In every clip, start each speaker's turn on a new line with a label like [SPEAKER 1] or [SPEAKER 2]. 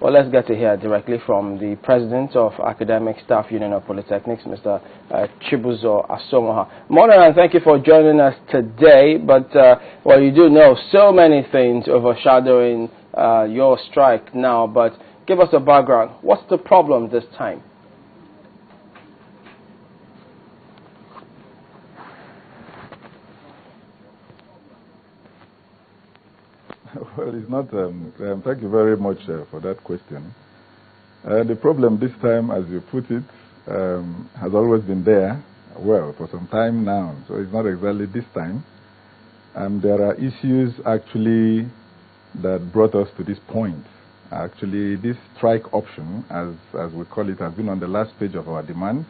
[SPEAKER 1] Well, let's get to hear directly from the President of Academic Staff Union of Polytechnics, Mr. Chibuzo Asomoha. Morning, and thank you for joining us today. But, well, you do know so many things overshadowing your strike now, but give us a background. What's the problem this time?
[SPEAKER 2] Well, it's not. Thank you very much for that question. The problem this time, as you put it, has always been there, well, for some time now. So it's not exactly this time. There are issues actually that brought us to this point. Actually, this strike option, as we call it, has been on the last page of our demands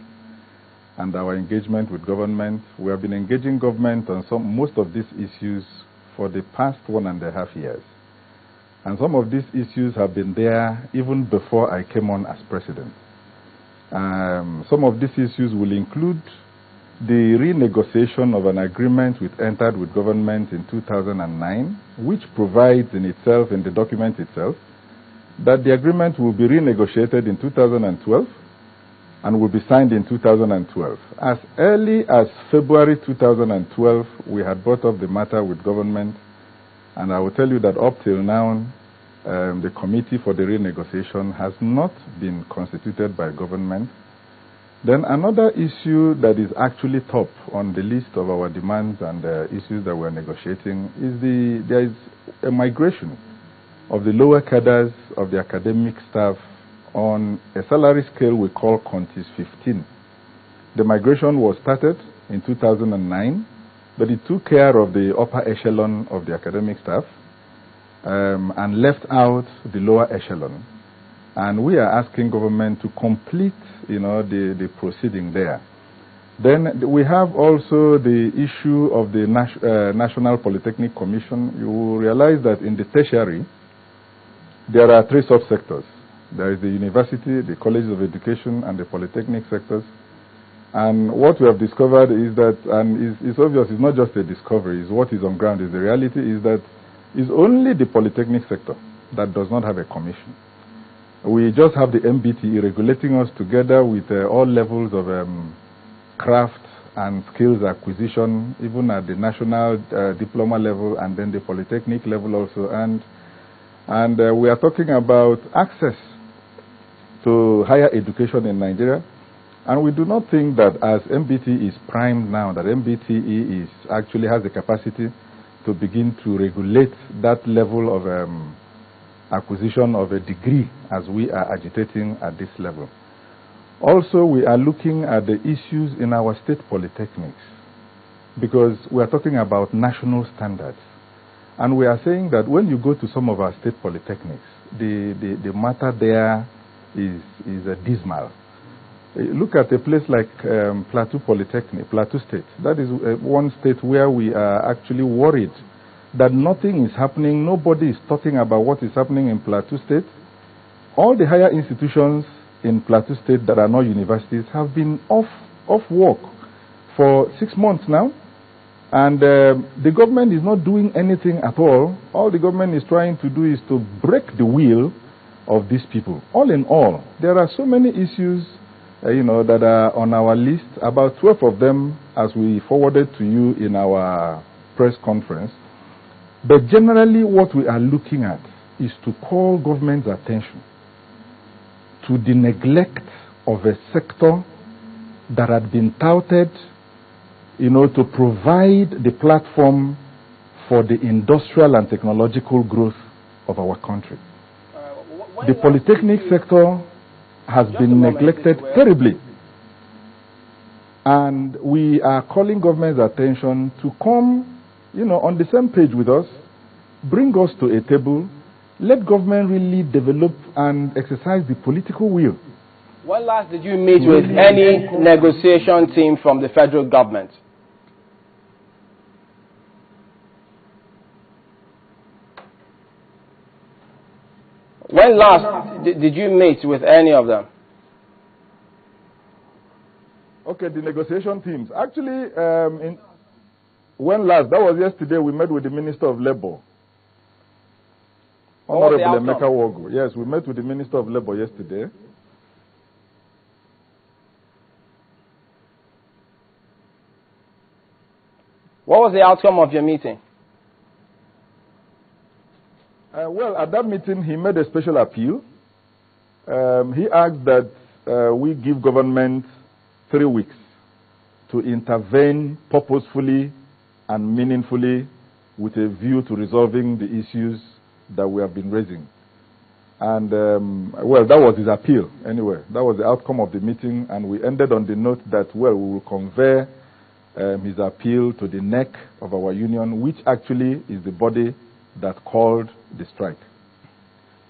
[SPEAKER 2] and our engagement with government. We have been engaging government on most of these issues for the past 1.5 years. And some of these issues have been there even before I came on as president. Some of these issues will include the renegotiation of an agreement we entered with government in 2009, which provides in itself, in the document itself, that the agreement will be renegotiated in 2012 and will be signed in 2012. As early as February 2012, we had brought up the matter with government, and I will tell you that up till now, the committee for the renegotiation has not been constituted by government. Then another issue that is actually top on the list of our demands and issues that we're negotiating is there is a migration of the lower cadres of the academic staff on a salary scale we call Contis 15. The migration was started in 2009, but it took care of the upper echelon of the academic staff and left out the lower echelon. And we are asking government to complete, the proceeding there. Then we have also the issue of the National Polytechnic Commission. You will realize that in the tertiary, there are 3 subsectors. There is the university, the colleges of education, and the polytechnic sectors. And what we have discovered is that, and it's obvious, it's not just a discovery, it's what is on ground, is the reality is that it's only the polytechnic sector that does not have a commission. We just have the MBTE regulating us together with all levels of craft and skills acquisition, even at the national diploma level and then the polytechnic level also. And we are talking about access to higher education in Nigeria. And we do not think that as MBTE is primed now, that MBTE actually has the capacity to begin to regulate that level of acquisition of a degree as we are agitating at this level. Also, we are looking at the issues in our state polytechnics because we are talking about national standards. And we are saying that when you go to some of our state polytechnics, the matter there is dismal. Look at a place like Plateau Polytechnic, Plateau State. That is one state where we are actually worried that nothing is happening. Nobody is talking about what is happening in Plateau State. All the higher institutions in Plateau State that are not universities have been off work for 6 months now. And the government is not doing anything at all. All the government is trying to do is to break the will of these people. All in all, there are so many issues that are on our list, about 12 of them as we forwarded to you in our press conference. But generally what we are looking at is to call government's attention to the neglect of a sector that had been touted, to provide the platform for the industrial and technological growth of our country. The polytechnic sector has been neglected terribly. And we are calling government's attention to come, on the same page with us, bring us to a table, let government really develop and exercise the political will.
[SPEAKER 1] When last did you meet with any negotiation team from the federal government? When last did you meet with any of them?
[SPEAKER 2] Okay, the negotiation teams. Actually, when last? That was yesterday. We met with the Minister of Labor. Honorable Emeka Wogu. Yes, we met with the Minister of Labour yesterday.
[SPEAKER 1] What was the outcome of your meeting?
[SPEAKER 2] Well, at that meeting, he made a special appeal. He asked that we give government 3 weeks to intervene purposefully and meaningfully with a view to resolving the issues that we have been raising. And, well, that was his appeal anyway. That was the outcome of the meeting, and we ended on the note that, well, we will convey his appeal to the neck of our union, which actually is the body that called the strike.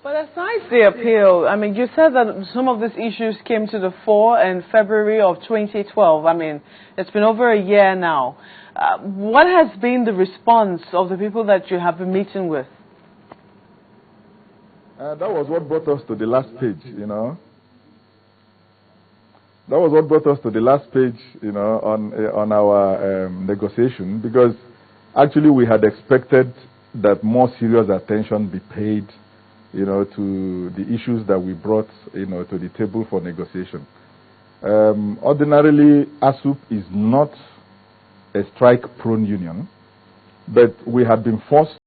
[SPEAKER 3] But aside the appeal, I mean, you said that some of these issues came to the fore in February of 2012. I mean, it's been over a year now. What has been the response of the people that you have been meeting with?
[SPEAKER 2] That was what brought us to the last page, you know. That was what brought us to the last page, you know, on our negotiation, because actually we had expected that more serious attention be paid, you know, to the issues that we brought, you know, to the table for negotiation. Ordinarily, ASUP is not a strike-prone union, but we had been forced